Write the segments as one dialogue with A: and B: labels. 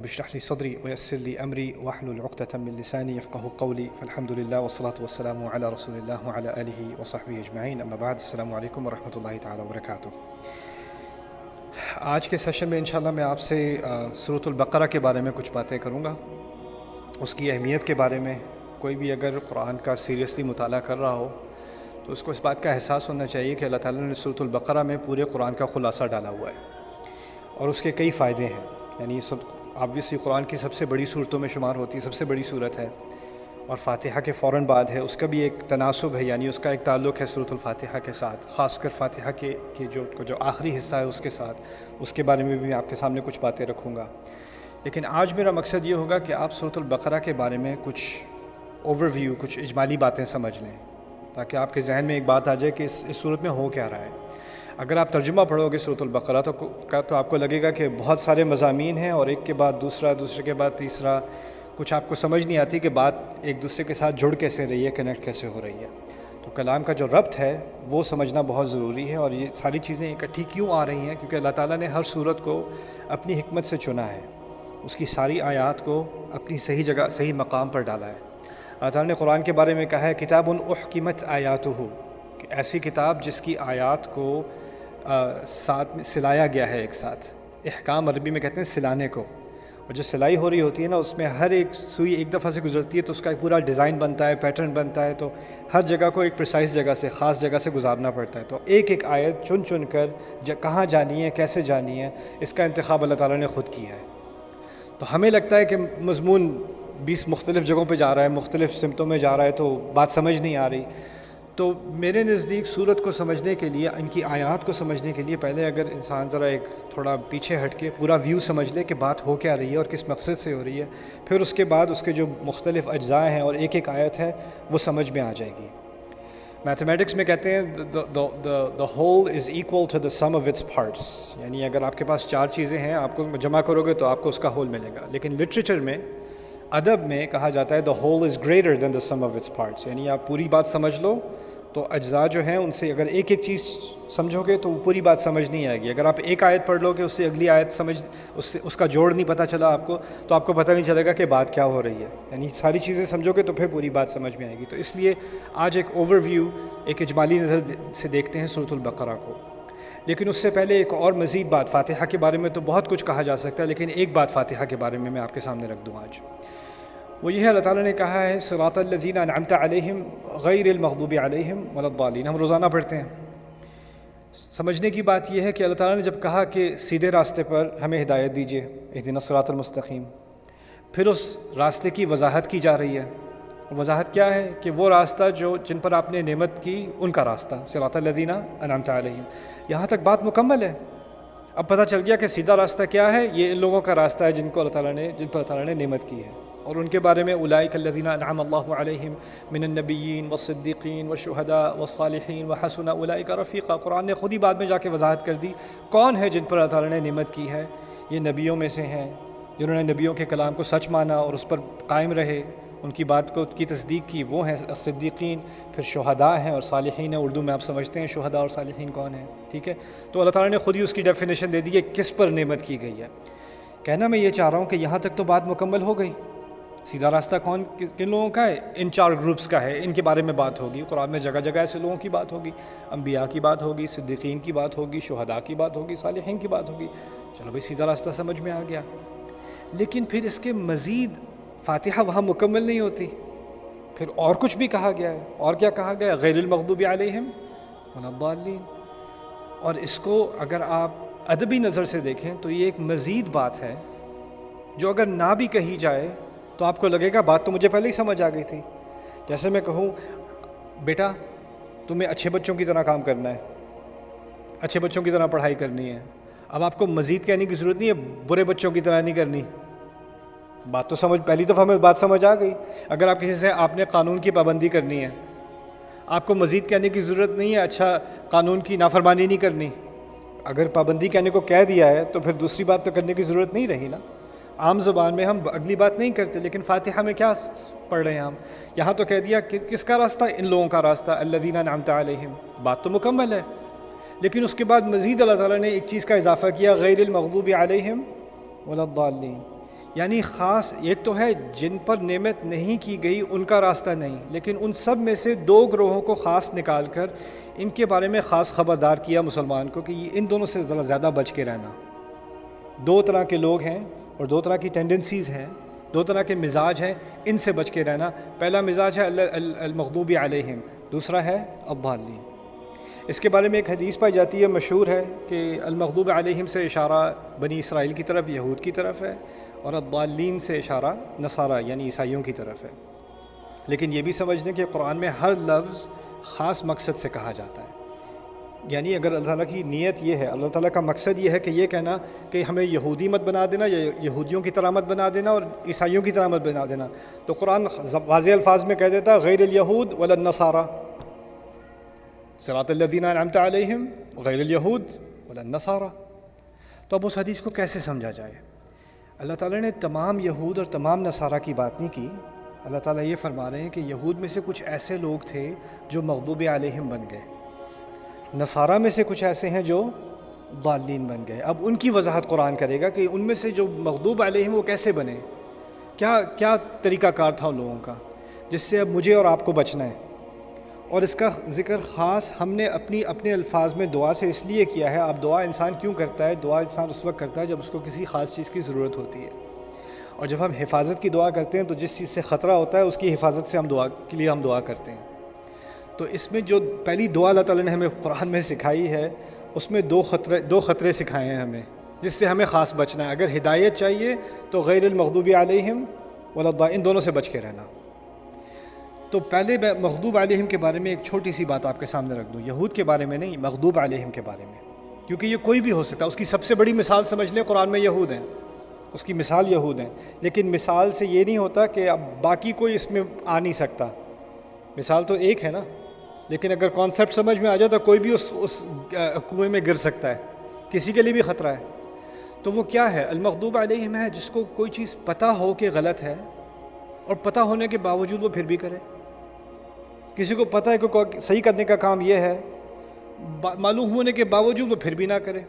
A: اشرح لي صدري ويسر لي امري واحلل عقدة من لساني يفقهوا قولي فالحمد لله والصلاة والسلام على رسول الله وعلى آله وصحبه اجمعین اما بعد السلام علیکم ورحمۃ اللہ تعالی وبرکاتہ۔ آج کے سیشن میں انشاءاللہ میں آپ سے سورۃ البقرہ کے بارے میں کچھ باتیں کروں گا، اس کی اہمیت کے بارے میں۔ کوئی بھی اگر قرآن کا سیریسلی مطالعہ کر رہا ہو تو اس کو اس بات کا احساس ہونا چاہیے کہ اللہ تعالیٰ نے سورۃ البقرہ میں پورے قرآن کا خلاصہ ڈالا ہوا ہے اور اس کے کئی فائدے ہیں۔ یعنی آبویسلی قرآن کی سب سے بڑی صورتوں میں شمار ہوتی ہے، سب سے بڑی صورت ہے، اور فاتحہ کے فوراً بعد ہے۔ اس کا بھی ایک تناسب ہے، یعنی اس کا ایک تعلق ہے سورۃ الفاتحہ کے ساتھ، خاص کر فاتحہ کے جو آخری حصہ ہے اس کے ساتھ۔ اس کے بارے میں بھی میں آپ کے سامنے کچھ باتیں رکھوں گا، لیکن آج میرا مقصد یہ ہوگا کہ آپ سورۃ البقرہ کے بارے میں کچھ اوور ویو، کچھ اجمالی باتیں سمجھ لیں، تاکہ آپ کے ذہن میں ایک بات آ جائے کہ اس صورت میں ہو کیا رہا ہے۔ اگر آپ ترجمہ پڑھو گے سورۃ البقرہ تو آپ کو لگے گا کہ بہت سارے مضامین ہیں اور ایک کے بعد دوسرا، دوسرے کے بعد تیسرا، کچھ آپ کو سمجھ نہیں آتی کہ بات ایک دوسرے کے ساتھ جڑ کیسے رہی ہے، کنیکٹ کیسے ہو رہی ہے۔ تو کلام کا جو ربط ہے وہ سمجھنا بہت ضروری ہے، اور یہ ساری چیزیں اکٹھی کیوں آ رہی ہیں؟ کیونکہ اللہ تعالیٰ نے ہر صورت کو اپنی حکمت سے چنا ہے، اس کی ساری آیات کو اپنی صحیح جگہ، صحیح مقام پر ڈالا ہے۔ اللہ تعالیٰ نے قرآن کے بارے میں کہا ہے کتاب احکمت آیاتہ، کہ ایسی کتاب جس کی آیات کو ساتھ میں سلایا گیا ہے ایک ساتھ۔ احکام عربی میں کہتے ہیں سلانے کو، اور جو سلائی ہو رہی ہوتی ہے نا، اس میں ہر ایک سوئی ایک دفعہ سے گزرتی ہے تو اس کا ایک پورا ڈیزائن بنتا ہے، پیٹرن بنتا ہے، تو ہر جگہ کو ایک پریسائز جگہ سے، خاص جگہ سے گزارنا پڑتا ہے۔ تو ایک ایک آیت چن چن کر کہاں جانی ہے، کیسے جانی ہے، اس کا انتخاب اللہ تعالیٰ نے خود کیا ہے۔ تو ہمیں لگتا ہے کہ مضمون 20 مختلف جگہوں پہ جا رہا ہے، مختلف سمتوں میں جا رہا ہے، تو بات سمجھ نہیں آ رہی۔ تو میرے نزدیک سورت کو سمجھنے کے لیے، ان کی آیات کو سمجھنے کے لیے، پہلے اگر انسان ذرا ایک تھوڑا پیچھے ہٹ کے پورا ویو سمجھ لے کہ بات ہو کیا رہی ہے اور کس مقصد سے ہو رہی ہے، پھر اس کے بعد اس کے جو مختلف اجزاء ہیں اور ایک ایک آیت ہے وہ سمجھ میں آ جائے گی۔ میتھمیٹکس میں کہتے ہیں the whole is equal to the sum of its parts، یعنی اگر آپ کے پاس 4 چیزیں ہیں، آپ کو جمع کرو گے تو آپ کو اس کا ہول ملے گا۔ لیکن لٹریچر میں، ادب میں کہا جاتا ہے the whole is greater than the sum of its parts، یعنی آپ پوری بات سمجھ لو تو اجزاء جو ہیں ان سے اگر ایک ایک چیز سمجھو گے تو وہ پوری بات سمجھ نہیں آئے گی۔ اگر آپ ایک آیت پڑھ لو گے، اس سے اگلی آیت سمجھ، اس کا جوڑ نہیں پتہ چلا آپ کو، تو آپ کو پتہ نہیں چلے گا کہ بات کیا ہو رہی ہے۔ یعنی ساری چیزیں سمجھو گے تو پھر پوری بات سمجھ میں آئے گی۔ تو اس لیے آج ایک اوور ویو، ایک اجمالی نظر سے دیکھتے ہیں سورۃ البقرہ کو۔ لیکن اس سے پہلے ایک اور مزید بات، فاتحہ کے بارے میں تو بہت کچھ کہا جا سکتا ہے، لیکن ایک بات فاتحہ کے بارے میں آپ کے سامنے رکھ دوں آج، وہ یہ ہے اللہ تعالیٰ نے کہا ہے صراط الذین انعمت علیہم غیر المغضوب علیہم ولا الضالین۔ ہم روزانہ پڑھتے ہیں۔ سمجھنے کی بات یہ ہے کہ اللہ تعالیٰ نے جب کہا کہ سیدھے راستے پر ہمیں ہدایت دیجیے، اہدنا الصراط المستقیم، پھر اس راستے کی وضاحت کی جا رہی ہے۔ وضاحت کیا ہے؟ کہ وہ راستہ جن پر آپ نے نعمت کی، ان کا راستہ، صراط الذین انعمت علیہم۔ یہاں تک بات مکمل ہے۔ اب پتہ چل گیا کہ سیدھا راستہ کیا ہے، یہ ان لوگوں کا راستہ ہے جن پر اللہ تعالیٰ نے نعمت کی ہے، اور ان کے بارے میں اولئک الذین انعم اللہ علیہم من النبیین والصدیقین والشہداء والصالحین وحسن اولئک رفیقا۔ قرآن نے خود ہی بعد میں جا کے وضاحت کر دی کون ہے جن پر اللہ تعالیٰ نے نعمت کی ہے۔ یہ نبیوں میں سے ہیں جنہوں نے نبیوں کے کلام کو سچ مانا اور اس پر قائم رہے، ان کی بات کی تصدیق کی، وہ ہیں صدیقین۔ پھر شہداء ہیں اور صالحین ہیں۔ اردو میں آپ سمجھتے ہیں شہداء اور صالحین کون ہیں، ٹھیک ہے؟ تو اللہ تعالیٰ نے خود ہی اس کی ڈیفینیشن دے دی ہے کس پر نعمت کی گئی ہے۔ کہنا میں یہ چاہ رہا ہوں کہ یہاں تک تو بات مکمل ہو گئی۔ سیدھا راستہ کن لوگوں کا ہے؟ ان 4 گروپس کا ہے، ان کے بارے میں بات ہوگی۔ قرآن میں جگہ جگہ ایسے لوگوں کی بات ہوگی، انبیاء کی بات ہوگی، صدیقین کی بات ہوگی، شہداء کی بات ہوگی، صالحین کی بات ہوگی۔ چلو بھائی، سیدھا راستہ سمجھ میں آ گیا۔ لیکن پھر اس کے مزید فاتحہ وہاں مکمل نہیں ہوتی، پھر اور کچھ بھی کہا گیا ہے۔ اور کیا کہا گیا؟ غیر المغضوب علیہم ولا الضالین۔ اور اس کو اگر آپ ادبی نظر سے دیکھیں تو یہ ایک مزید بات ہے جو اگر نہ بھی کہی جائے تو آپ کو لگے گا بات تو مجھے پہلے ہی سمجھ آ گئی تھی۔ جیسے میں کہوں بیٹا تمہیں اچھے بچوں کی طرح کام کرنا ہے، اچھے بچوں کی طرح پڑھائی کرنی ہے، اب آپ کو مزید کہنے کی ضرورت نہیں ہے برے بچوں کی طرح نہیں کرنی۔ بات تو سمجھ، پہلی دفعہ میں بات سمجھ آ گئی۔ اگر آپ کسی سے آپ نے قانون کی پابندی کرنی ہے، آپ کو مزید کہنے کی ضرورت نہیں ہے اچھا قانون کی نافرمانی نہیں کرنی۔ اگر پابندی کہنے کو کہہ دیا ہے تو پھر دوسری بات تو کرنے کی ضرورت نہیں رہی نا۔ عام زبان میں ہم اگلی بات نہیں کرتے، لیکن فاتحہ میں کیا پڑھ رہے ہیں ہم؟ یہاں تو کہہ دیا کہ کس کا راستہ؟ ان لوگوں کا راستہ، الذین انعمت علیہم۔ بات تو مکمل ہے، لیکن اس کے بعد مزید اللہ تعالیٰ نے ایک چیز کا اضافہ کیا، غیر المغضوب علیہم ولا الضالین۔ یعنی خاص ایک تو ہے جن پر نعمت نہیں کی گئی ان کا راستہ نہیں، لیکن ان سب میں سے دو گروہوں کو خاص نکال کر ان کے بارے میں خاص خبردار کیا مسلمان کو کہ ان دونوں سے ذرا زیادہ بچ کے رہنا۔ دو طرح کے لوگ ہیں اور دو طرح کی ٹینڈنسیز ہیں، دو طرح کے مزاج ہیں، ان سے بچ کے رہنا۔ پہلا مزاج ہے المغضوب علیہم، دوسرا ہے الضالین۔ اس کے بارے میں ایک حدیث پائی جاتی ہے، مشہور ہے، کہ المغضوب علیہم سے اشارہ بنی اسرائیل کی طرف، یہود کی طرف ہے، اور الضالین سے اشارہ نصارہ یعنی عیسائیوں کی طرف ہے۔ لیکن یہ بھی سمجھ لیں کہ قرآن میں ہر لفظ خاص مقصد سے کہا جاتا ہے۔ یعنی اگر اللہ تعالیٰ کی نیت یہ ہے، اللہ تعالیٰ کا مقصد یہ ہے کہ یہ کہنا کہ ہمیں یہودی مت بنا دینا یا یہودیوں کی طرح مت بنا دینا اور عیسائیوں کی طرح مت بنا دینا، تو قرآن واضح الفاظ میں کہہ دیتا غیر الیہود ولا النصارى، صراط الذین انعمت علیہم غیر الیہود ولا النصارى۔ تو اب اس حدیث کو کیسے سمجھا جائے؟ اللہ تعالیٰ نے تمام یہود اور تمام نصارہ کی بات نہیں کی۔ اللہ تعالیٰ یہ فرما رہے ہیں کہ یہود میں سے کچھ ایسے لوگ تھے جو مغضوب علیہم بن گئے، نصارہ میں سے کچھ ایسے ہیں جو ضالین بن گئے۔ اب ان کی وضاحت قرآن کرے گا کہ ان میں سے جو مغضوب علیہم وہ کیسے بنے، کیا طریقہ کار تھا ان لوگوں کا، جس سے اب مجھے اور آپ کو بچنا ہے۔ اور اس کا ذکر خاص ہم نے اپنے الفاظ میں دعا سے اس لیے کیا ہے۔ اب دعا انسان کیوں کرتا ہے؟ دعا انسان اس وقت کرتا ہے جب اس کو کسی خاص چیز کی ضرورت ہوتی ہے، اور جب ہم حفاظت کی دعا کرتے ہیں تو جس چیز سے خطرہ ہوتا ہے اس کی حفاظت سے ہم دعا کرتے ہیں۔ تو اس میں جو پہلی دعا اللہ تعالیٰ نے ہمیں قرآن میں سکھائی ہے، اس میں دو خطرے سکھائے ہیں ہمیں، جس سے ہمیں خاص بچنا ہے۔ اگر ہدایت چاہیے تو غیر المغضوب علیہم ولا الضالین، ان دونوں سے بچ کے رہنا۔ تو پہلے میں مغضوب علیہم کے بارے میں ایک چھوٹی سی بات آپ کے سامنے رکھ دوں، یہود کے بارے میں نہیں، مغضوب علیہم کے بارے میں، کیونکہ یہ کوئی بھی ہو سکتا ہے۔ اس کی سب سے بڑی مثال سمجھ لیں قرآن میں یہود ہیں، اس کی مثال یہود ہیں، لیکن مثال سے یہ نہیں ہوتا کہ اب باقی کوئی اس میں آ نہیں سکتا۔ مثال تو ایک ہے نا، لیکن اگر کانسیپٹ سمجھ میں آ جائے تو کوئی بھی اس کنویں میں گر سکتا ہے، کسی کے لیے بھی خطرہ ہے۔ تو وہ کیا ہے؟ المغضوب علیہم ہے جس کو کوئی چیز پتہ ہو کہ غلط ہے اور پتہ ہونے کے باوجود وہ پھر بھی کرے۔ کسی کو پتہ ہے کہ صحیح کرنے کا کام یہ ہے، معلوم ہونے کے باوجود وہ پھر بھی نہ کرے،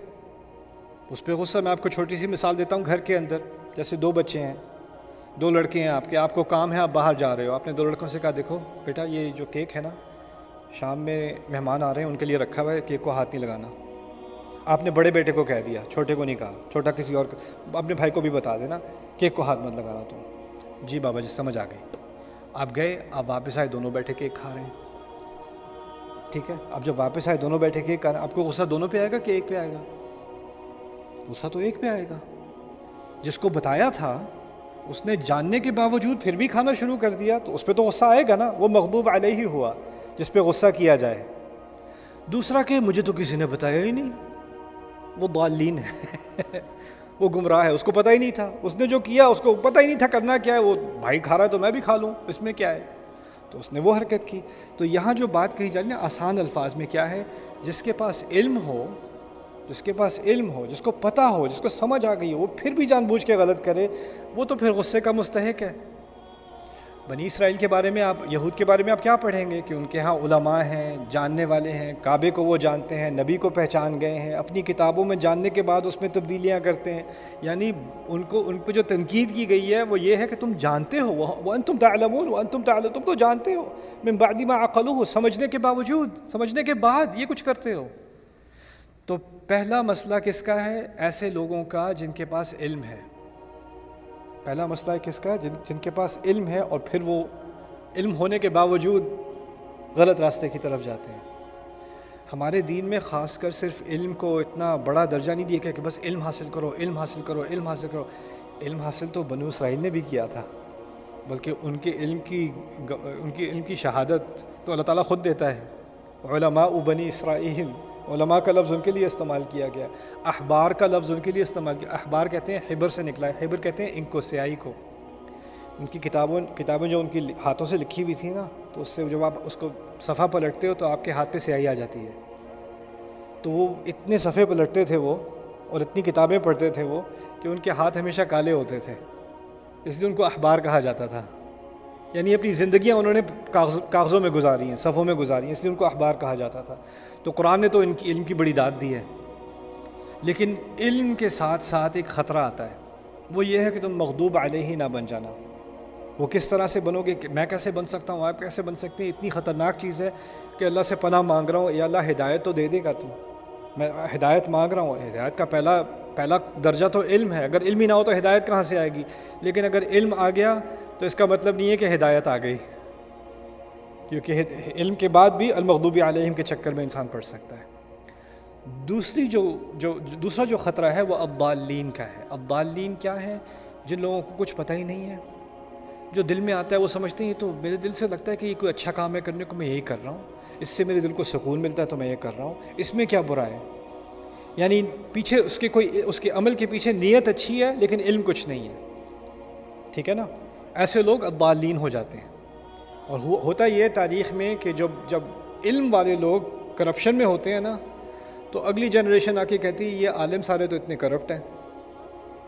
A: اس پہ غصہ۔ میں آپ کو چھوٹی سی مثال دیتا ہوں، گھر کے اندر جیسے دو بچے ہیں، دو لڑکے ہیں آپ کو کام ہے، آپ باہر جا رہے ہو، آپ نے دو لڑکوں سے کہا دیکھو بیٹا یہ جو کیک ہے نا، شام میں مہمان آ رہے ہیں ان کے لیے رکھا ہوا ہے، کیک کو ہاتھ نہیں لگانا۔ آپ نے بڑے بیٹے کو کہہ دیا، چھوٹے کو نہیں کہا، چھوٹا کسی اور کو، اپنے بھائی کو بھی بتا دینا کیک کو ہاتھ مت لگانا تم۔ جی بابا جی سمجھ آ گئی۔ آپ گئے، آپ واپس آئے، دونوں بیٹھے کیک کھا رہے ہیں، ٹھیک ہے۔ اب جب واپس آئے دونوں بیٹھے کیک کھا رہے ہیں، آپ کو غصہ دونوں پہ آئے گا کہ ایک پہ آئے گا؟ غصہ تو ایک پہ آئے گا۔ جس کو بتایا تھا اس نے جاننے کے باوجود پھر بھی کھانا شروع کر دیا، تو اس پہ تو غصہ آئے گا نا، وہ مغضوب علیہ ہی ہوا جس پہ غصہ کیا جائے۔ دوسرا کہ مجھے تو کسی نے بتایا ہی نہیں، وہ ضالین ہے، وہ گمراہ ہے، اس کو پتہ ہی نہیں تھا، اس نے جو کیا اس کو پتہ ہی نہیں تھا کرنا کیا ہے، وہ بھائی کھا رہا ہے تو میں بھی کھا لوں، اس میں کیا ہے، تو اس نے وہ حرکت کی۔ تو یہاں جو بات کہی جا رہی ہے آسان الفاظ میں کیا ہے، جس کے پاس علم ہو، جس کو پتہ ہو، جس کو سمجھ آ گئی ہو، وہ پھر بھی جان بوجھ کے غلط کرے، وہ تو پھر غصے کا مستحق ہے۔ بنی اسرائیل کے بارے میں یہود کے بارے میں آپ کیا پڑھیں گے کہ ان کے ہاں علماء ہیں، جاننے والے ہیں، کعبے کو وہ جانتے ہیں، نبی کو پہچان گئے ہیں، اپنی کتابوں میں جاننے کے بعد اس میں تبدیلیاں کرتے ہیں۔ یعنی ان پہ جو تنقید کی گئی ہے وہ یہ ہے کہ تم جانتے ہو، وانتم تعلمون، تم تو جانتے ہو، من بعد ما عقلوہ، سمجھنے کے باوجود، سمجھنے کے بعد یہ کچھ کرتے ہو۔ تو پہلا مسئلہ کس کا ہے؟ ایسے لوگوں کا جن کے پاس علم ہے۔ پہلا مسئلہ ہے کس کا؟ جن کے پاس علم ہے اور پھر وہ علم ہونے کے باوجود غلط راستے کی طرف جاتے ہیں۔ ہمارے دین میں خاص کر صرف علم کو اتنا بڑا درجہ نہیں دیا گیا کہ بس علم حاصل کرو، علم حاصل کرو، علم حاصل کرو۔ علم حاصل تو بنو اسرائیل نے بھی کیا تھا، بلکہ ان کے علم کی شہادت تو اللہ تعالیٰ خود دیتا ہے۔ علماء بنی اسرائیل، علماء کا لفظ ان کے لیے استعمال کیا گیا، احبار کا لفظ ان کے لیے استعمال کیا۔ احبار کہتے ہیں حبر سے نکلا ہے، حبر کہتے ہیں انک کو، سیاہی کو۔ ان کی کتابیں جو ان کی ہاتھوں سے لکھی ہوئی تھیں نا، تو اس سے جب آپ اس کو صفحہ پلٹتے ہو تو آپ کے ہاتھ پہ سیاہی آ جاتی ہے۔ تو وہ اتنے صفحے پلٹتے تھے وہ، اور اتنی کتابیں پڑھتے تھے وہ، کہ ان کے ہاتھ ہمیشہ کالے ہوتے تھے، اس لیے ان کو احبار کہا جاتا تھا۔ یعنی اپنی زندگیاں انہوں نے کاغذوں میں گزاری ہیں، صفحوں میں گزاری ہیں، اس لیے ان کو احبار کہا جاتا تھا۔ تو قرآن نے تو ان کی علم کی بڑی داد دی ہے، لیکن علم کے ساتھ ساتھ ایک خطرہ آتا ہے۔ وہ یہ ہے کہ تم مغضوب علیہ نہ بن جانا۔ وہ کس طرح سے بنو گے، کہ میں کیسے بن سکتا ہوں، آپ کیسے بن سکتے ہیں؟ اتنی خطرناک چیز ہے کہ اللہ سے پناہ مانگ رہا ہوں، یا اللہ ہدایت تو دے دے گا، میں ہدایت مانگ رہا ہوں۔ ہدایت کا پہلا درجہ تو علم ہے، اگر علم ہی نہ ہو تو ہدایت کہاں سے آئے گی؟ لیکن اگر علم آ گیا تو اس کا مطلب نہیں ہے کہ ہدایت آ گئی، کیونکہ علم کے بعد بھی المغضوب علیہم کے چکر میں انسان پڑ سکتا ہے۔ دوسرا جو خطرہ ہے وہ الضالین کا ہے۔ الضالین کیا ہے؟ جن لوگوں کو کچھ پتہ ہی نہیں ہے، جو دل میں آتا ہے وہ سمجھتے ہیں تو میرے دل سے لگتا ہے کہ یہ کوئی اچھا کام ہے کرنے کو، میں یہی کر رہا ہوں، اس سے میرے دل کو سکون ملتا ہے تو میں یہ کر رہا ہوں، اس میں کیا برا ہے؟ یعنی پیچھے اس کے عمل کے پیچھے نیت اچھی ہے لیکن علم کچھ نہیں ہے، ٹھیک ہے نا؟ ایسے لوگ الضالین ہو جاتے ہیں۔ اور ہوتا یہ ہے تاریخ میں کہ جب علم والے لوگ کرپشن میں ہوتے ہیں نا، تو اگلی جنریشن آ کے کہتی ہے یہ عالم سارے تو اتنے کرپٹ ہیں،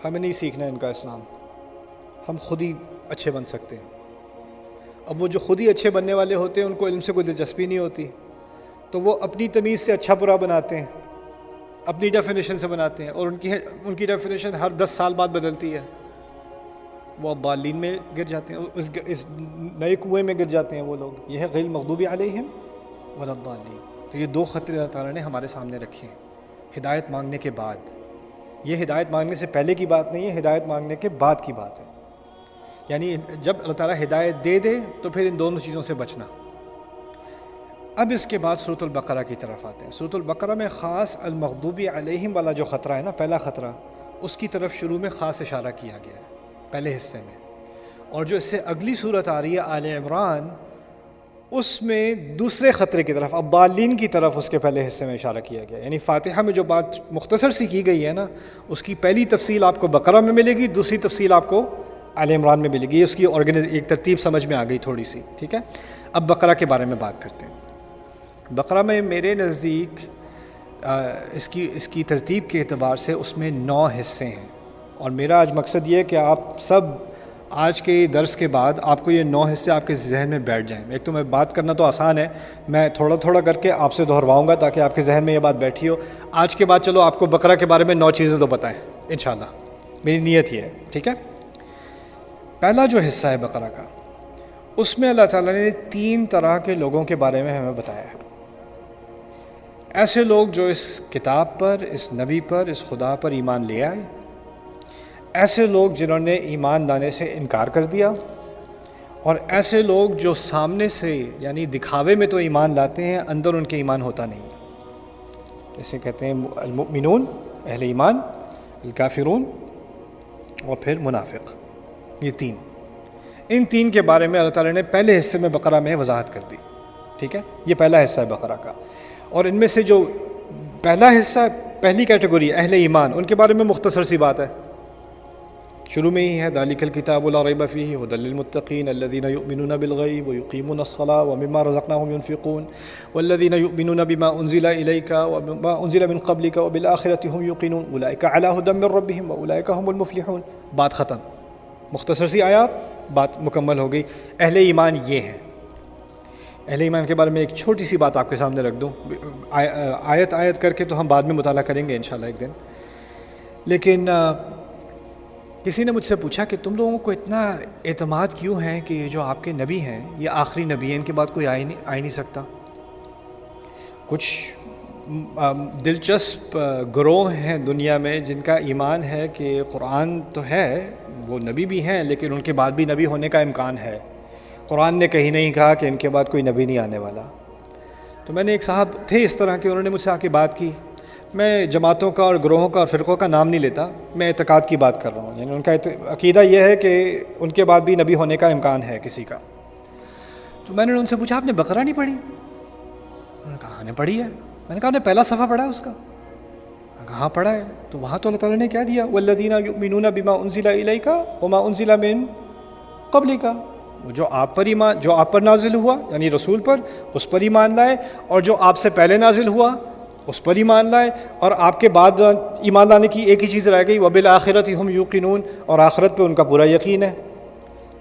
A: ہمیں نہیں سیکھنا ان کا اسلام، ہم خود ہی اچھے بن سکتے ہیں۔ اب وہ جو خود ہی اچھے بننے والے ہوتے ہیں ان کو علم سے کوئی دلچسپی نہیں ہوتی، تو وہ اپنی تمیز سے اچھا برا بناتے ہیں، اپنی ڈیفینیشن سے بناتے ہیں، اور ان کی ڈیفینیشن ہر 10 سال بعد بدلتی ہے۔ وہ الضالین میں گر جاتے ہیں، اس نئے کنویں میں گر جاتے ہیں وہ لوگ۔ یہ ہے غیر المغضوب علیہم ولا الضالین۔ تو یہ دو خطرے اللہ تعالیٰ نے ہمارے سامنے رکھے ہیں ہدایت مانگنے کے بعد۔ یہ ہدایت مانگنے سے پہلے کی بات نہیں ہے، ہدایت مانگنے کے بعد کی بات ہے۔ یعنی جب اللہ تعالیٰ ہدایت دے دے تو پھر ان دونوں چیزوں سے بچنا۔ اب اس کے بعد سورۃ البقرہ کی طرف آتے ہیں۔ سورۃ البقرہ میں خاص المغضوب علیہم والا جو خطرہ ہے نا، پہلا خطرہ، اس کی طرف شروع میں خاص اشارہ کیا گیا ہے پہلے حصے میں۔ اور جو اس سے اگلی صورت آ رہی ہے آل عمران، اس میں دوسرے خطرے کی طرف، الضالین کی طرف، اس کے پہلے حصے میں اشارہ کیا گیا۔ یعنی فاتحہ میں جو بات مختصر سی کی گئی ہے نا، اس کی پہلی تفصیل آپ کو بقرہ میں ملے گی، دوسری تفصیل آپ کو آل عمران میں ملے گی۔ اس کی ایک ترتیب سمجھ میں آ گئی تھوڑی سی، ٹھیک ہے؟ اب بقرہ کے بارے میں بات کرتے ہیں۔ بقرہ میں میرے نزدیک اس کی ترتیب کے اعتبار سے اس میں 9 حصے ہیں، اور میرا آج مقصد یہ ہے کہ آپ سب آج کے درس کے بعد آپ کو یہ 9 حصے آپ کے ذہن میں بیٹھ جائیں۔ ایک تو میں بات کرنا تو آسان ہے، میں تھوڑا تھوڑا کر کے آپ سے دہرواؤں گا تاکہ آپ کے ذہن میں یہ بات بیٹھی ہو۔ آج کے بعد چلو آپ کو بقرہ کے بارے میں 9 چیزیں تو بتائیں انشاءاللہ، میری نیت یہ ہے، ٹھیک ہے؟ پہلا جو حصہ ہے بقرہ کا، اس میں اللہ تعالیٰ نے 3 طرح کے لوگوں کے بارے میں ہمیں بتایا ہے۔ ایسے لوگ جو اس کتاب پر، اس نبی پر، اس خدا پر ایمان لے آئے، ایسے لوگ جنہوں نے ایمان لانے سے انکار کر دیا، اور ایسے لوگ جو سامنے سے یعنی دکھاوے میں تو ایمان لاتے ہیں، اندر ان کے ایمان ہوتا نہیں۔ اسے کہتے ہیں المؤمنون، اہل ایمان، الکافرون، اور پھر منافق۔ یہ 3، ان 3 کے بارے میں اللہ تعالیٰ نے پہلے حصے میں بقرہ میں وضاحت کر دی، ٹھیک ہے؟ یہ پہلا حصہ ہے بقرہ کا۔ اور ان میں سے جو پہلا حصہ، پہلی کیٹیگری اہل ایمان، ان کے بارے میں مختصر سی بات ہے، شروع میں ہی ہے ذالک الکتاب لا ریب فیہ ھدی للمتقین الذین یؤمنون بالغیب ویقیمون الصلاۃ ومما رزقناہم ینفقون والذین یؤمنون بما انزل الیک وما انزل من قبلک وبالآخرۃ ہم یوقنون اولئک علی ھدی من ربہم واولئک هم المفلحون۔ بات ختم، مختصر سی آیات، بات مکمل ہو گئی۔ اہل ایمان یہ ہیں۔ اہل ایمان کے بارے میں ایک چھوٹی سی بات آپ کے سامنے رکھ دوں، آیت کر کے تو ہم بعد میں مطالعہ کریں گے انشاءاللہ ایک دن، لیکن کسی نے مجھ سے پوچھا کہ تم لوگوں کو اتنا اعتماد کیوں ہے کہ یہ جو آپ کے نبی ہیں یہ آخری نبی ہیں، ان کے بعد کوئی آ ہی نہیں سکتا؟ کچھ دلچسپ گروہ ہیں دنیا میں جن کا ایمان ہے کہ قرآن تو ہے، وہ نبی بھی ہیں، لیکن ان کے بعد بھی نبی ہونے کا امکان ہے۔ قرآن نے کہیں نہیں کہا کہ ان کے بعد کوئی نبی نہیں آنے والا۔ تو میں نے ایک صاحب تھے اس طرح کے، انہوں نے مجھ سے آ کے بات کی۔ میں جماعتوں کا اور گروہوں کا اور فرقوں کا نام نہیں لیتا، میں اعتقاد کی بات کر رہا ہوں، یعنی ان کا عقیدہ یہ ہے کہ ان کے بعد بھی نبی ہونے کا امکان ہے کسی کا۔ تو میں نے ان سے پوچھا آپ نے بقرہ نہیں پڑھی؟ انہوں نے کہا ہاں نے پڑھی ہے۔ میں نے کہا آپ نے پہلا صفحہ پڑھا ہے اس کا؟ میں نے کہا ہاں پڑھا ہے۔ تو وہاں تو اللہ تعالیٰ نے کیا دیا، والذین یؤمنون بما انزل الیک وما انزل من قبلک، جو آپ پر نازل ہوا یعنی رسول پر، اس پر ایمان لائے، اور جو آپ سے پہلے نازل ہوا اس پر ایمان لائے، اور آپ کے بعد ایمان لانے کی ایک ہی چیز رہ گئی، وبالآخرۃ ہم یوقنون، اور آخرت پہ ان کا پورا یقین ہے۔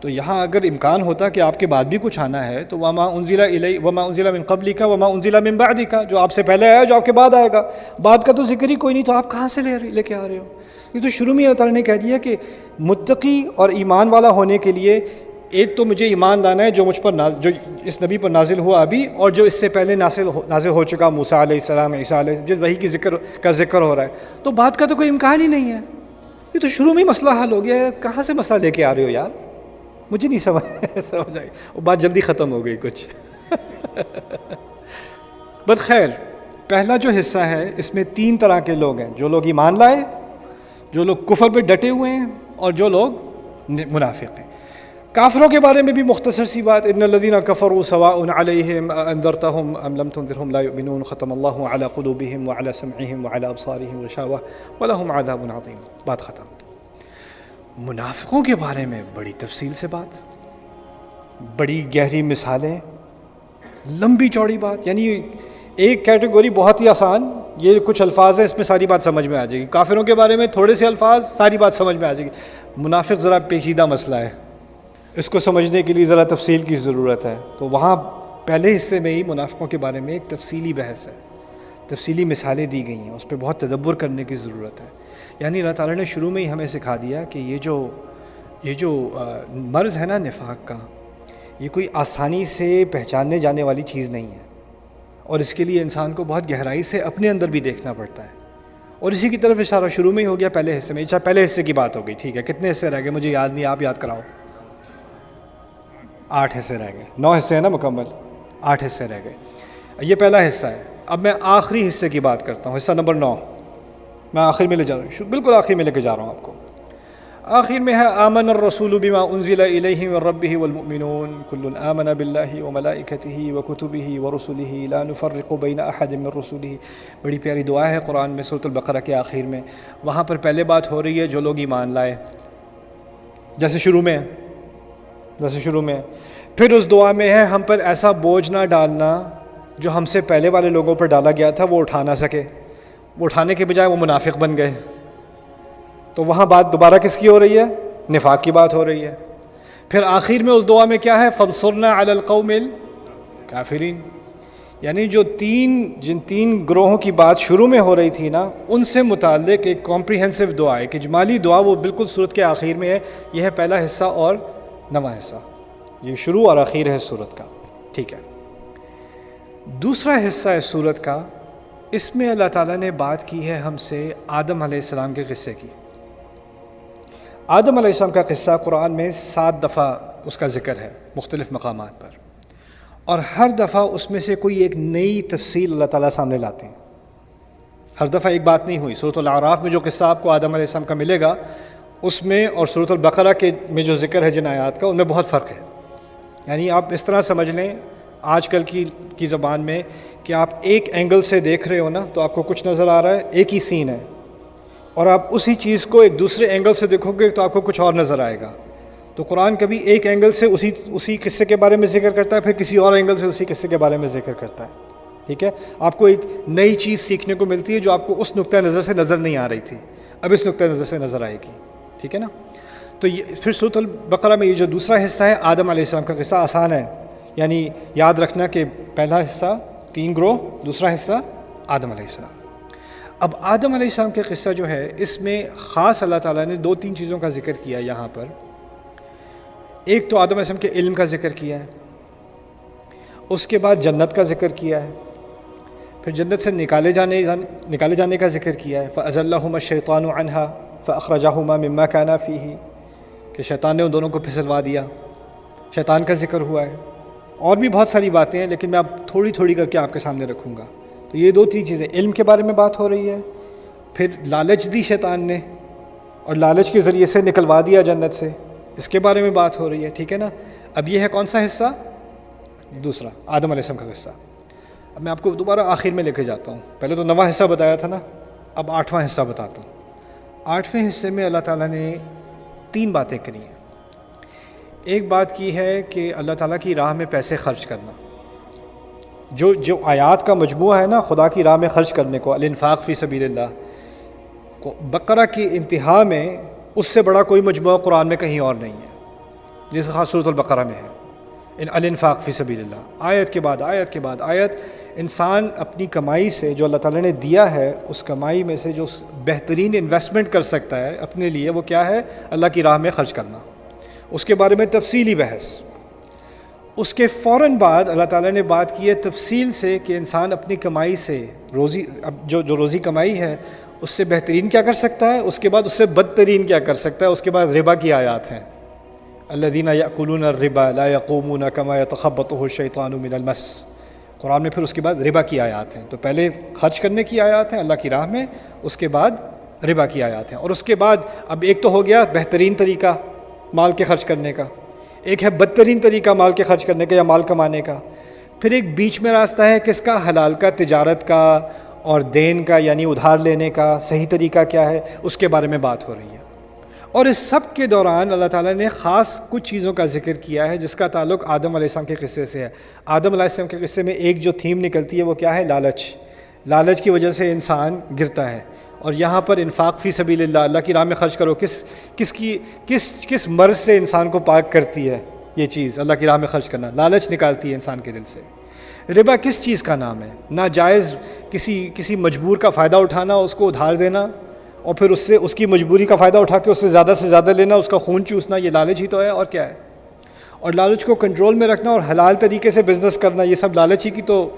A: تو یہاں اگر امکان ہوتا کہ آپ کے بعد بھی کچھ آنا ہے تو وما انزل من قبلک وما انزل من بعدک، جو آپ سے پہلے آیا جو آپ کے بعد آئے گا، بعد کا تو ذکر ہی کوئی نہیں، تو آپ کہاں سے لے کے آ رہے ہو؟ یہ تو شروع میں اللہ تعالیٰ نے کہہ دیا کہ متقی اور ایمان والا ہونے کے لیے ایک تو مجھے ایمان لانا ہے جو مجھ پر جو اس نبی پر نازل ہوا ابھی، اور جو اس سے پہلے نازل ہو چکا موسیٰ علیہ السلام، عیسیٰ علیہ السلام، جو وحی کی ذکر ہو رہا ہے، تو بات کا تو کوئی امکان ہی نہیں ہے. یہ تو شروع میں ہی مسئلہ حل ہو گیا ہے. کہاں سے مسئلہ لے کے آ رہے ہو یار؟ مجھے نہیں سمجھ آئی. وہ بات جلدی ختم ہو گئی کچھ. بٹ خیر، پہلا جو حصہ ہے اس میں 3 طرح کے لوگ ہیں: جو لوگ ایمان لائے، جو لوگ کفر پہ ڈٹے ہوئے ہیں، اور جو لوگ منافق ہیں. کافروں کے بارے میں بھی مختصر سی بات: ان الذین کفروا سواء علیہم انذرتہم ام لم تنذرہم لا یؤمنون ختم اللہ علی قلوبہم وعلی سمعہم وعلی ابصارہم غشاوہ ولہم عذاب عظیم. بات ختم. منافقوں کے بارے میں بڑی تفصیل سے بات، بڑی گہری مثالیں، لمبی چوڑی بات. یعنی ایک کیٹیگری بہت ہی آسان، یہ کچھ الفاظ ہیں، اس میں ساری بات سمجھ میں آ جائے گی. کافروں کے بارے میں تھوڑے سے الفاظ، ساری بات سمجھ میں آ جائے گی. منافق ذرا پیچیدہ مسئلہ ہے، اس کو سمجھنے کے لیے ذرا تفصیل کی ضرورت ہے. تو وہاں پہلے حصے میں ہی منافقوں کے بارے میں ایک تفصیلی بحث ہے، تفصیلی مثالیں دی گئی ہیں، اس پہ بہت تدبر کرنے کی ضرورت ہے. یعنی اللہ تعالیٰ نے شروع میں ہی ہمیں سکھا دیا کہ یہ جو مرض ہے نا نفاق کا، یہ کوئی آسانی سے پہچاننے جانے والی چیز نہیں ہے، اور اس کے لیے انسان کو بہت گہرائی سے اپنے اندر بھی دیکھنا پڑتا ہے. اور اسی کی طرف اشارہ شروع میں ہی ہو گیا پہلے حصے میں. اچھا، پہلے حصے کی بات ہو گئی، ٹھیک ہے. کتنے حصے رہ گئے مجھے یاد نہیں، آپ یاد کراؤ. 8 حصے رہ گئے. 9 حصے ہیں نا مکمل، 8 حصے رہ گئے. یہ پہلا حصہ ہے. اب میں آخری حصے کی بات کرتا ہوں، حصہ نمبر 9. میں آخر میں لے جا رہا ہوں، بالکل آخر میں لے کے جا رہا ہوں آپ کو. آخر میں ہے: آمن الرسول بما انزل الیہ من ربہ والمؤمنون کل آمن باللہ وملائکتہ وکتبہ ورسلہ لا نفرق بین احد من رسلہ. بڑی پیاری دعا ہے قرآن میں سورۃ البقرہ کے آخر میں. وہاں پر پہلے بات ہو رہی ہے جو لوگ ایمان لائے، جیسے شروع میں پھر اس دعا میں ہے ہم پر ایسا بوجھ نہ ڈالنا جو ہم سے پہلے والے لوگوں پر ڈالا گیا تھا، وہ اٹھا نہ سکے. وہ اٹھانے کے بجائے وہ منافق بن گئے. تو وہاں بات دوبارہ کس کی ہو رہی ہے؟ نفاق کی بات ہو رہی ہے. پھر آخر میں اس دعا میں کیا ہے؟ فانصرنا علی القوم الکافرین. یعنی جن تین گروہوں کی بات شروع میں ہو رہی تھی نا، ان سے متعلق ایک کمپریہنسو دعا ہے، ایک اجمالی دعا، وہ بالکل سورت کے آخر میں ہے. یہ ہے پہلا حصہ اور 9واں حصہ. یہ شروع اور آخر ہے سورت کا، ٹھیک ہے. دوسرا حصہ ہے سورت کا، اس میں اللہ تعالیٰ نے بات کی ہے ہم سے آدم علیہ السلام کے قصے کی. آدم علیہ السلام کا قصہ قرآن میں 7 دفعہ اس کا ذکر ہے مختلف مقامات پر، اور ہر دفعہ اس میں سے کوئی ایک نئی تفصیل اللہ تعالیٰ سامنے لاتے ہیں. ہر دفعہ ایک بات نہیں ہوئی. سورۃ الاعراف میں جو قصہ آپ کو آدم علیہ السلام کا ملے گا، اس میں اور سورۃ البقرہ کے میں جو ذکر ہے جن آیات کا، ان میں بہت فرق ہے. یعنی آپ اس طرح سمجھ لیں آج کل کی زبان میں کہ آپ ایک اینگل سے دیکھ رہے ہو نا، تو آپ کو کچھ نظر آ رہا ہے، ایک ہی سین ہے، اور آپ اسی چیز کو ایک دوسرے اینگل سے دیکھو گے تو آپ کو کچھ اور نظر آئے گا. تو قرآن کبھی ایک اینگل سے اسی قصے کے بارے میں ذکر کرتا ہے، پھر کسی اور اینگل سے اسی قصے کے بارے میں ذکر کرتا ہے. ٹھیک ہے، آپ کو ایک نئی چیز سیکھنے کو ملتی ہے جو آپ کو اس نقطۂ نظر سے نظر نہیں آ رہی تھی، اب اس نقطۂ نظر سے نظر آئے گی. ٹھیک ہے نا. تو پھر سورۃ البقرہ میں یہ جو دوسرا حصہ ہے آدم علیہ السلام کا قصہ، آسان ہے. یعنی یاد رکھنا کہ پہلا حصہ 3 گروہ، دوسرا حصہ آدم علیہ السلام. اب آدم علیہ السلام کے قصہ جو ہے، اس میں خاص اللہ تعالیٰ نے 2-3 چیزوں کا ذکر کیا یہاں پر. ایک تو آدم علیہ السلام کے علم کا ذکر کیا ہے، اس کے بعد جنت کا ذکر کیا ہے، پھر جنت سے نکالے جانے کا ذکر کیا ہے. فَأَزَلَّهُمَا الشَّيْطَانُ عَنْهَا فَأَخْرَجَهُمَا مِمَّا كَانَا فِيهِ، کہ شیطان نے ان دونوں کو پھسلوا دیا. شیطان کا ذکر ہوا ہے. اور بھی بہت ساری باتیں ہیں، لیکن میں اب تھوڑی تھوڑی کر کے آپ کے سامنے رکھوں گا. تو یہ 2-3 چیزیں، علم کے بارے میں بات ہو رہی ہے، پھر لالچ دی شیطان نے اور لالچ کے ذریعے سے نکلوا دیا جنت سے، اس کے بارے میں بات ہو رہی ہے. ٹھیک ہے نا. اب یہ ہے کون سا حصہ؟ دوسرا، آدم علیہ السلام کا قصہ. اب میں آپ کو دوبارہ آخر میں لے کے جاتا ہوں. پہلے تو 9واں حصہ بتایا تھا نا، اب 8واں حصہ بتاتا ہوں. 8ویں حصے میں اللہ تعالیٰ نے 3 باتیں کری ہیں. ایک بات کی ہے کہ اللہ تعالیٰ کی راہ میں پیسے خرچ کرنا. جو آیات کا مجموعہ ہے نا خدا کی راہ میں خرچ کرنے کو، الانفاق فی سبیل اللہ، بقرہ کی انتہا میں اس سے بڑا کوئی مجموعہ قرآن میں کہیں اور نہیں ہے، جیسے خاص سورۃ البقرہ میں ہے. الانفاق فی سبیل اللہ، آیت کے بعد آیت کے بعد آیت. انسان اپنی کمائی سے جو اللہ تعالیٰ نے دیا ہے اس کمائی میں سے جو بہترین انویسٹمنٹ کر سکتا ہے اپنے لیے وہ کیا ہے؟ اللہ کی راہ میں خرچ کرنا. اس کے بارے میں تفصیلی بحث. اس کے فوراً بعد اللہ تعالیٰ نے بات کی ہے تفصیل سے کہ انسان اپنی کمائی سے روزی جو روزی کمائی ہے اس سے بہترین کیا کر سکتا ہے، اس کے بعد اس سے بدترین کیا کر سکتا ہے. اس کے بعد ربا کی آیات ہیں، الذین یأکلون الربا لا یقومون کما یتخبطہ الشیطان من المس. قرآن میں پھر اس کے بعد ربا کی آیات ہیں. تو پہلے خرچ کرنے کی آیات ہیں اللہ کی راہ میں، اس کے بعد ربا کی آیات ہیں. اور اس کے بعد اب ایک تو ہو گیا بہترین طریقہ مال کے خرچ کرنے کا، ایک ہے بدترین طریقہ مال کے خرچ کرنے کا یا مال کمانے کا. پھر ایک بیچ میں راستہ ہے کس کا؟ حلال کا، تجارت کا اور دین کا یعنی ادھار لینے کا صحیح طریقہ کیا ہے، اس کے بارے میں بات ہو رہی ہے. اور اس سب کے دوران اللہ تعالیٰ نے خاص کچھ چیزوں کا ذکر کیا ہے جس کا تعلق آدم علیہ السلام کے قصے سے ہے. آدم علیہ السلام کے قصے میں ایک جو تھیم نکلتی ہے وہ کیا ہے؟ لالچ. لالچ کی وجہ سے انسان گرتا ہے. اور یہاں پر انفاق فی سبیل اللہ، اللہ کی راہ میں خرچ کرو، کس مرض سے انسان کو پاک کرتی ہے یہ چیز؟ اللہ کی راہ میں خرچ کرنا لالچ نکالتی ہے انسان کے دل سے. ربا کس چیز کا نام ہے؟ ناجائز کسی مجبور کا فائدہ اٹھانا، اس کو ادھار دینا اور پھر اس کی مجبوری کا فائدہ اٹھا کے اس سے زیادہ لینا، اس کا خون چوسنا، یہ لالچ ہی تو ہے اور کیا ہے. اور لالچ کو کنٹرول میں رکھنا اور حلال طریقے سے بزنس کرنا، یہ سب لالچ ہی کی تو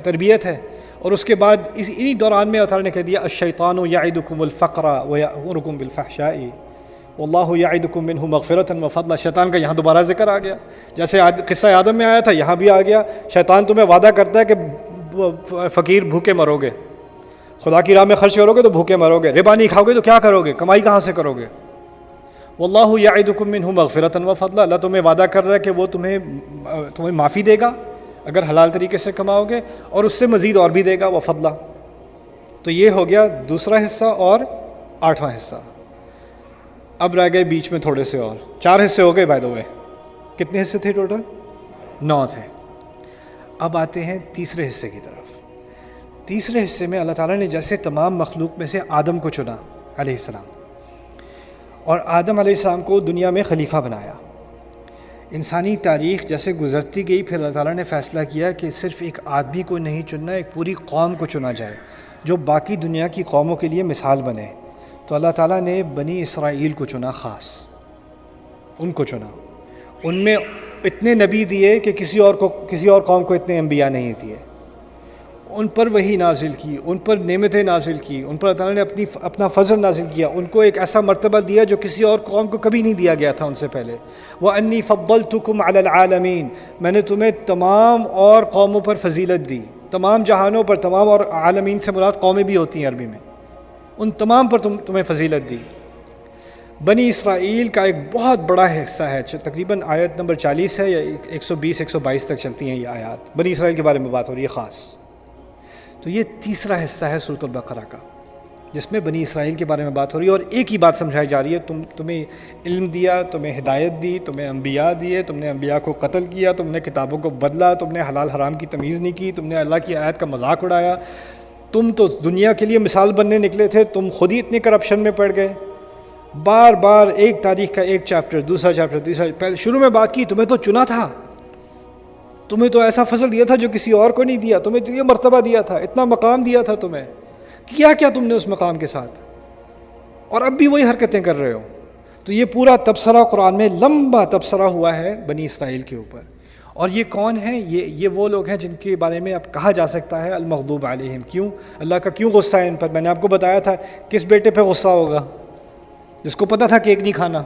A: تربیت ہے. اور اس کے بعد انہی دوران میں اللہ تعالیٰ نے کہہ دیا الشیطان یعدکم الفقر ویأمرکم بالفحشاء واللہ یعدکم منہ مغفرۃ وفضلا. شیطان کا یہاں دوبارہ ذکر آ گیا، جیسے قصہ آدم میں آیا تھا یہاں بھی آ گیا. شیطان تمہیں وعدہ کرتا ہے کہ فقیر بھوکے مرو گے، خدا کی راہ میں خرچ کرو گے تو بھوکے مرو گے، ربا نہیں کھاؤ گے تو کیا کرو گے، کمائی کہاں سے کرو گے. واللہ یعدکم منہ مغفرۃ وفضلا، اللہ تمہیں وعدہ کر رہا ہے کہ وہ تمہیں معافی دے گا اگر حلال طریقے سے کماؤ گے، اور اس سے مزید اور بھی دے گا وفضلا. تو یہ ہو گیا دوسرا حصہ اور 8واں حصہ. اب رہ گئے بیچ میں تھوڑے سے اور 4 حصے ہو گئے. بائی دا وے کتنے حصے تھے ٹوٹل؟ 9 تھے. اب آتے ہیں تیسرے حصے کی طرف. تیسرے حصے میں اللہ تعالیٰ نے جیسے تمام مخلوق میں سے آدم کو چنا علیہ السلام، اور آدم علیہ السلام کو دنیا میں خلیفہ بنایا. انسانی تاریخ جیسے گزرتی گئی پھر اللہ تعالیٰ نے فیصلہ کیا کہ صرف ایک آدمی کو نہیں چننا، ایک پوری قوم کو چنا جائے جو باقی دنیا کی قوموں کے لیے مثال بنے. تو اللہ تعالیٰ نے بنی اسرائیل کو چنا، خاص ان کو چنا. ان میں اتنے نبی دیے کہ کسی اور قوم کو اتنے انبیاء نہیں دیے. ان پر وحی نازل کی، ان پر نعمتیں نازل کی، ان پر اللہ تعالیٰ نے اپنا فضل نازل کیا، ان کو ایک ایسا مرتبہ دیا جو کسی اور قوم کو کبھی نہیں دیا گیا تھا ان سے پہلے. وَأَنِّي فَضَّلْتُكُمْ عَلَى الْعَالَمِينَ، میں نے تمہیں تمام اور قوموں پر فضیلت دی، تمام جہانوں پر. تمام اور عالمین سے مراد قومیں بھی ہوتی ہیں عربی میں، ان تمام پر تمہیں فضیلت دی. بنی اسرائیل کا ایک بہت بڑا حصہ ہے، تقریباً آیت نمبر 40 ہے یا 120-122 تک چلتی ہیں یہ آیات، بنی اسرائیل کے بارے میں بات ہو رہی ہے خاص. تو یہ تیسرا حصہ ہے سورۃ البقرہ کا جس میں بنی اسرائیل کے بارے میں بات ہو رہی ہے، اور ایک ہی بات سمجھائی جا رہی ہے. تمہیں علم دیا، تمہیں ہدایت دی، تمہیں انبیاء دیے، تم نے انبیاء کو قتل کیا، تم نے کتابوں کو بدلا، تم نے حلال حرام کی تمیز نہیں کی، تم نے اللہ کی آیت کا مذاق اڑایا. تم تو دنیا کے لیے مثال بننے نکلے تھے، تم خود ہی اتنے کرپشن میں پڑ گئے. بار بار ایک تاریخ کا ایک چیپٹر، دوسرا چیپٹر، تیسرا. پہلے شروع میں بات کی تمہیں تو چنا تھا، تمہیں تو ایسا فضل دیا تھا جو کسی اور کو نہیں دیا، تمہیں تو یہ مرتبہ دیا تھا، اتنا مقام دیا تھا تمہیں، کیا تم نے اس مقام کے ساتھ، اور اب بھی وہی حرکتیں کر رہے ہو. تو یہ پورا تبصرہ قرآن میں لمبا تبصرہ ہوا ہے بنی اسرائیل کے اوپر. اور یہ کون ہیں؟ یہ وہ لوگ ہیں جن کے بارے میں اب کہا جا سکتا ہے المغضوب علیہم. کیوں؟ اللہ کا کیوں غصہ ہے ان پر؟ میں نے آپ کو بتایا تھا کس بیٹے پہ غصہ ہوگا؟ جس کو پتہ تھا کیک نہیں کھانا،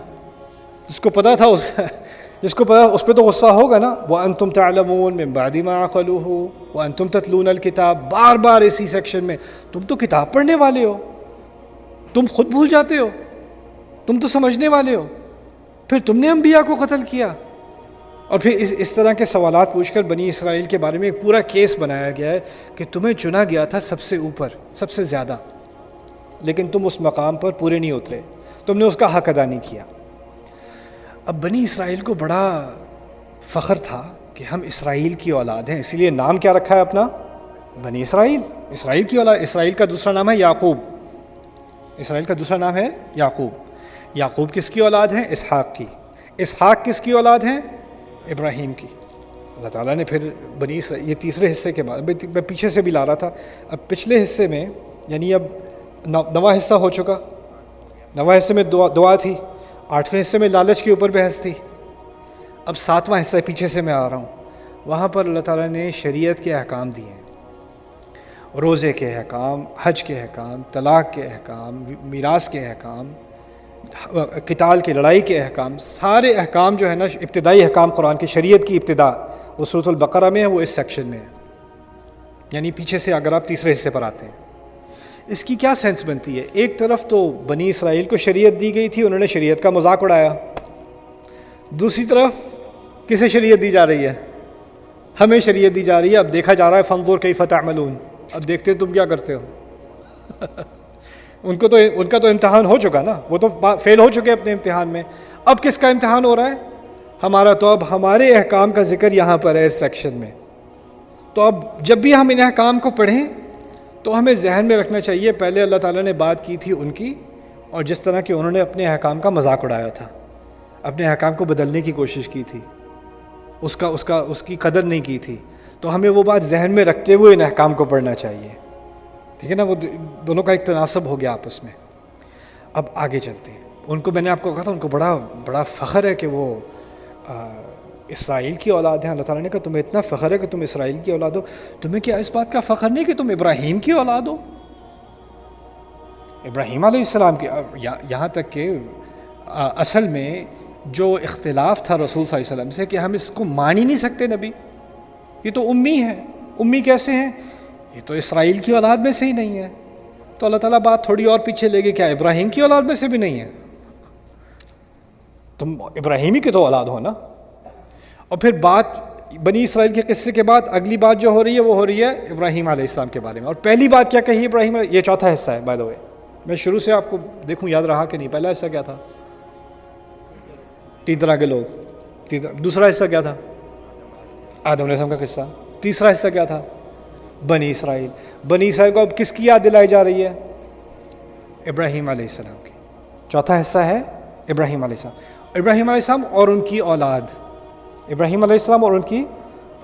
A: جس کو پتہ تھا اس پہ تو غصہ ہوگا نا. وَأَنْتُمْ تَعْلَمُونَ مِنْ بَعْدِ مَا عَقَلُوهُ وَأَنْتُمْ تَتْلُونَ الْكِتَابَ. بار بار اسی سیکشن میں تم تو کتاب پڑھنے والے ہو، تم خود بھول جاتے ہو، تم تو سمجھنے والے ہو، پھر تم نے انبیاء کو قتل کیا. اور پھر اس طرح کے سوالات پوچھ کر بنی اسرائیل کے بارے میں ایک پورا کیس بنایا گیا ہے کہ تمہیں چنا گیا تھا سب سے اوپر، سب سے زیادہ، لیکن تم اس مقام پر پورے نہیں اترے، تم نے اس کا حق ادا نہیں کیا. اب بنی اسرائیل کو بڑا فخر تھا کہ ہم اسرائیل کی اولاد ہیں، اسی لیے نام کیا رکھا ہے اپنا؟ بنی اسرائیل، اسرائیل کی اولاد. اسرائیل کا دوسرا نام ہے یعقوب، اسرائیل کا دوسرا نام ہے یعقوب. یعقوب کس کی اولاد ہیں؟ اسحاق کی. اسحاق کس کی اولاد ہیں؟ ابراہیم کی. اللہ تعالیٰ نے پھر بنی اسرائیل، یہ تیسرے حصے کے بعد میں پیچھے سے بھی لا رہا تھا، اب پچھلے حصے میں یعنی اب نواں حصہ ہو چکا. نواں حصے میں دعا تھی، 8ویں حصے میں لالچ کے اوپر بحث تھی. اب 7واں حصہ پیچھے سے میں آ رہا ہوں، وہاں پر اللہ تعالیٰ نے شریعت کے احکام دیے ہیں، روزے کے احکام، حج کے احکام، طلاق کے احکام، میراث کے احکام، قتال کی لڑائی کے احکام. سارے احکام جو ہے نا، ابتدائی احکام قرآن کی شریعت کی ابتدا وہ سورۃ البقرہ میں ہے، وہ اس سیکشن میں ہے، یعنی پیچھے سے اگر آپ تیسرے حصے پر آتے ہیں. اس کی کیا سینس بنتی ہے؟ ایک طرف تو بنی اسرائیل کو شریعت دی گئی تھی، انہوں نے شریعت کا مذاق اڑایا. دوسری طرف کسے شریعت دی جا رہی ہے؟ ہمیں شریعت دی جا رہی ہے. اب دیکھا جا رہا ہے فانظر کیف تعملون، اب دیکھتے تم کیا کرتے ہو. ان کا تو امتحان ہو چکا نا، وہ تو فیل ہو چکے اپنے امتحان میں. اب کس کا امتحان ہو رہا ہے؟ ہمارا. تو اب ہمارے احکام کا ذکر یہاں پر ہے اس سیکشن میں. تو اب جب بھی ہم ان احکام کو پڑھیں تو ہمیں ذہن میں رکھنا چاہیے پہلے اللہ تعالیٰ نے بات کی تھی ان کی، اور جس طرح کہ انہوں نے اپنے احکام کا مذاق اڑایا تھا، اپنے احکام کو بدلنے کی کوشش کی تھی، اس کی قدر نہیں کی تھی. تو ہمیں وہ بات ذہن میں رکھتے ہوئے ان احکام کو پڑھنا چاہیے. ٹھیک ہے نا، وہ دونوں کا ایک تناسب ہو گیا آپس میں. اب آگے چلتے ہیں. ان کو میں نے آپ کو کہا تھا ان کو بڑا فخر ہے کہ وہ اسرائیل کی اولاد ہیں. اللہ تعالیٰ نے کہا تمہیں اتنا فخر ہے کہ تم اسرائیل کی اولاد ہو، تمہیں کیا اس بات کا فخر نہیں کہ تم ابراہیم کی اولاد ہو؟ ابراہیم علیہ السلام کی. یہاں تک کہ اصل میں جو اختلاف تھا رسول صلی اللہ علیہ وسلم سے کہ ہم اس کو مان ہی نہیں سکتے نبی، یہ تو امی ہیں. امی کیسے ہیں؟ یہ تو اسرائیل کی اولاد میں سے ہی نہیں ہے. تو اللہ تعالیٰ بات تھوڑی اور پیچھے لے گئی، کیا ابراہیم کی اولاد میں سے بھی نہیں ہے؟ تم ابراہیمی کے تو اولاد ہو نا. اور پھر بات بنی اسرائیل کے قصے کے بعد اگلی بات جو ہو رہی ہے وہ ہو رہی ہے ابراہیم علیہ السلام کے بارے میں. اور پہلی بات کیا کہی ابراہیم علیہ، یہ چوتھا حصہ ہے بائی دا وے. میں شروع سے آپ کو دیکھوں یاد رہا کہ نہیں. پہلا حصہ کیا تھا؟ 3 طرح کے لوگ. دوسرا حصہ کیا تھا؟ آدم علیہ السلام کا قصہ. تیسرا حصہ کیا تھا؟ بنی اسرائیل. بنی اسرائیل کو اب کس کی یاد دلائی جا رہی ہے؟ ابراہیم علیہ السلام کی. چوتھا حصہ ہے ابراہیم علیہ السلام. ابراہیم علیہ السلام اور ان کی اولاد. ابراہیم علیہ السلام اور ان کی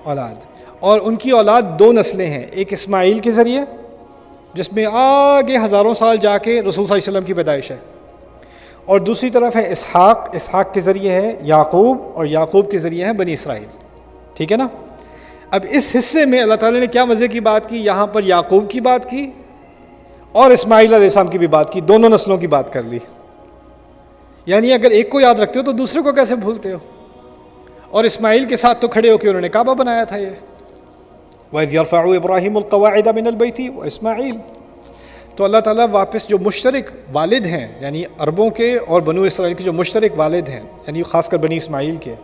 A: اولاد. اور ان کی اولاد 2 نسلیں ہیں، ایک اسماعیل کے ذریعے جس میں آگے ہزاروں سال جا کے رسول صلی اللہ علیہ وسلم کی پیدائش ہے، اور دوسری طرف ہے اسحاق کے ذریعے ہے یعقوب، اور یعقوب کے ذریعے ہے بنی اسرائیل. ٹھیک ہے نا. اب اس حصے میں اللہ تعالیٰ نے کیا مزے کی بات کی، یہاں پر یعقوب کی بات کی اور اسماعیل علیہ السلام کی بھی بات کی، دونوں نسلوں کی بات کر لی. یعنی اگر ایک کو یاد رکھتے ہو تو دوسرے کو کیسے بھولتے ہو؟ اور اسماعیل کے ساتھ تو کھڑے ہو کے انہوں نے کعبہ بنایا تھا. یہ وَإِذْ يَرْفَعُ إِبْرَاهِيمُ الْقَوَاعِدَ مِنَ الْبَيْتِ وَإِسْمَاعِيلُ. تو اللہ تعالیٰ واپس جو مشترک والد ہیں، یعنی عربوں کے اور بنو اسرائیل کے جو مشترک والد ہیں، یعنی خاص کر بنی اسماعیل کے،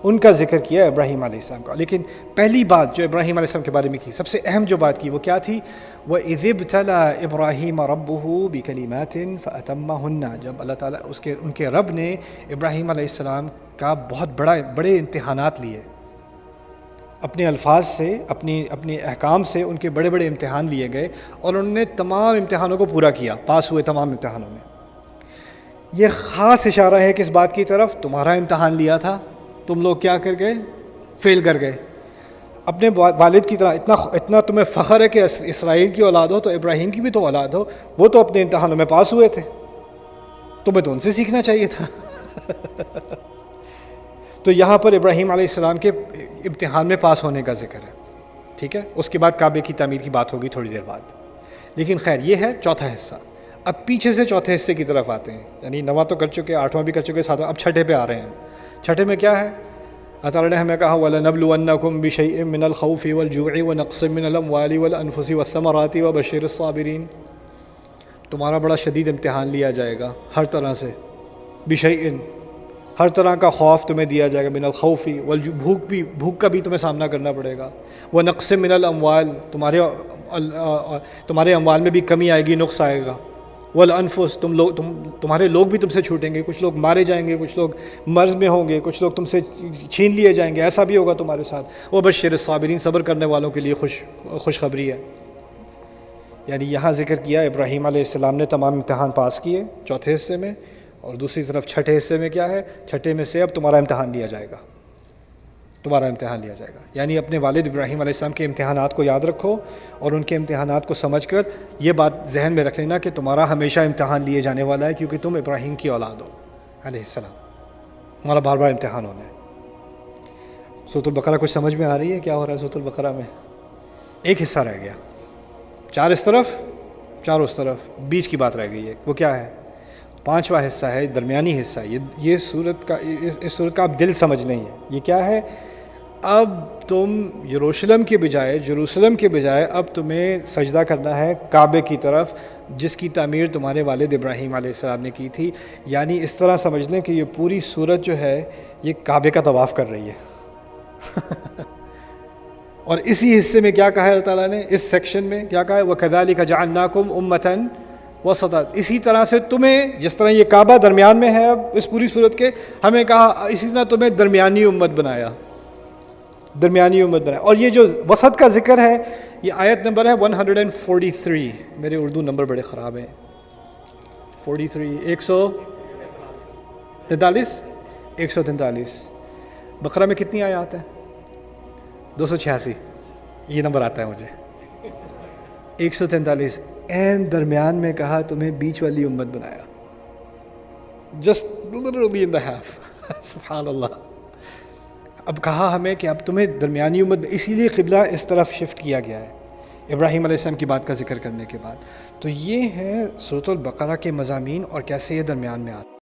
A: ان کا ذکر کیا ابراہیم علیہ السلام کا. لیکن پہلی بات جو ابراہیم علیہ السلام کے بارے میں کی، سب سے اہم جو بات کی وہ کیا تھی؟ وَإِذِ ابْتَلَىٰ إِبْرَاهِيمَ رَبُّهُ بِكَلِمَاتٍ فَأَتَمَّهُنَّ. جب اللہ تعالیٰ ان کے رب نے ابراہیم علیہ السلام کا بہت بڑے امتحانات لیے، اپنے الفاظ سے، اپنے احکام سے ان کے بڑے امتحان لیے گئے، اور انہوں نے تمام امتحانوں کو پورا کیا، پاس ہوئے تمام امتحانوں میں. یہ خاص اشارہ ہے کس بات کی طرف؟ تمہارا امتحان لیا تھا، تم لوگ کیا کر گئے؟ فیل کر گئے. اپنے والد کی طرح اتنا تمہیں فخر ہے کہ اسرائیل کی اولاد ہو، تو ابراہیم کی بھی تو اولاد ہو، وہ تو اپنے امتحانوں میں پاس ہوئے تھے، تمہیں تو ان سے سیکھنا چاہیے تھا. تو یہاں پر ابراہیم علیہ السلام کے امتحان میں پاس ہونے کا ذکر ہے. ٹھیک ہے. اس کے بعد کعبے کی تعمیر کی بات ہوگی تھوڑی دیر بعد. لیکن خیر یہ ہے چوتھا حصہ. اب پیچھے سے چوتھے حصے کی طرف آتے ہیں، یعنی 9واں تو کر چکے، 8واں بھی کر چکے، 7واں، اب چھٹے پہ آ رہے ہیں. چھٹے میں کیا ہے؟ اللہ تعالیٰ نے ہمیں کہا وَلَنَبْلُوَنَّكُمْ بِشَيْءٍ مِّنَ الْخَوْفِ وَالْجُوعِ وَنَقْصٍ مِّنَ الْأَمْوَالِ وَالْأَنفُسِ وَالثَّمَرَاتِ وَبَشِّرِ الصَّابِرِينَ. تمہارا بڑا شدید امتحان لیا جائے گا ہر طرح سے. بِشَيْءٍ، ہر طرح کا خوف تمہیں دیا جائے گا. من الخوف بھوک کا بھی تمہیں سامنا کرنا پڑے گا. وَنَقْصٍ مِّنَ الْأَمْوَالِ، تمہارے اموال میں بھی کمی آئے گی، نقص آئے گا. والانفس، تمہارے لوگ بھی تم سے چھوٹیں گے، کچھ لوگ مارے جائیں گے، کچھ لوگ مرض میں ہوں گے، کچھ لوگ تم سے چھین لیے جائیں گے، ایسا بھی ہوگا تمہارے ساتھ. وبشر الصابرین، صبر کرنے والوں کے لیے خوشخبری ہے. یعنی یہاں ذکر کیا ابراہیم علیہ السلام نے تمام امتحان پاس کیے چوتھے حصے میں، اور دوسری طرف چھٹے حصے میں کیا ہے؟ چھٹے میں سے اب تمہارا امتحان لیا جائے گا. تمہارا امتحان لیا جائے گا. یعنی اپنے والد ابراہیم علیہ السلام کے امتحانات کو یاد رکھو اور ان کے امتحانات کو سمجھ کر یہ بات ذہن میں رکھ لینا کہ تمہارا ہمیشہ امتحان لیے جانے والا ہے، کیونکہ تم ابراہیم کی اولاد ہو علیہ السلام. تمہارا بار بار امتحان ہونا ہے. سورۃ البقرہ کچھ سمجھ میں آ رہی ہے کیا ہو رہا ہے سورۃ البقرہ میں؟ ایک حصہ رہ گیا، 4 اس طرف 4 اس طرف، بیچ کی بات رہ گئی ہے. وہ کیا ہے؟ 5واں حصہ ہے، درمیانی حصہ. یہ سورت کا، اس سورت کا آپ دل سمجھ لیں. یہ کیا ہے؟ اب تم یروشلم کے بجائے، جروسلم کے بجائے اب تمہیں سجدہ کرنا ہے کعبے کی طرف، جس کی تعمیر تمہارے والد ابراہیم علیہ السلام نے کی تھی. یعنی اس طرح سمجھ لیں کہ یہ پوری سورت جو ہے یہ کعبے کا طواف کر رہی ہے. اور اسی حصے میں کیا کہا ہے اللہ تعالیٰ نے؟ اس سیکشن میں کیا کہا ہے؟ وَكَذَلِكَ جَعَلْنَاكُمْ أُمَّةً وَسَطًا. اسی طرح سے تمہیں، جس طرح یہ کعبہ درمیان میں ہے اب اس پوری صورت کے، ہمیں کہا اسی طرح تمہیں درمیانی امت بنایا، درمیانی امت بنایا. اور یہ جو وسط کا ذکر ہے یہ آیت نمبر ہے 143. میرے اردو نمبر بڑے خراب ہیں. 43 143. بقرہ میں کتنی آیات ہیں؟ 286. یہ نمبر آتا ہے مجھے. 143. این درمیان میں کہا تمہیں بیچ والی امت بنایا. Just literally in the half. سبحان اللہ. اب کہا ہمیں کہ اب تمہیں درمیانی امت، اسی لیے قبلہ اس طرف شفٹ کیا گیا ہے ابراہیم علیہ السلام کی بات کا ذکر کرنے کے بعد. تو یہ ہے سورۃ البقرہ کے مضامین اور کیسے یہ درمیان میں آتا ہے.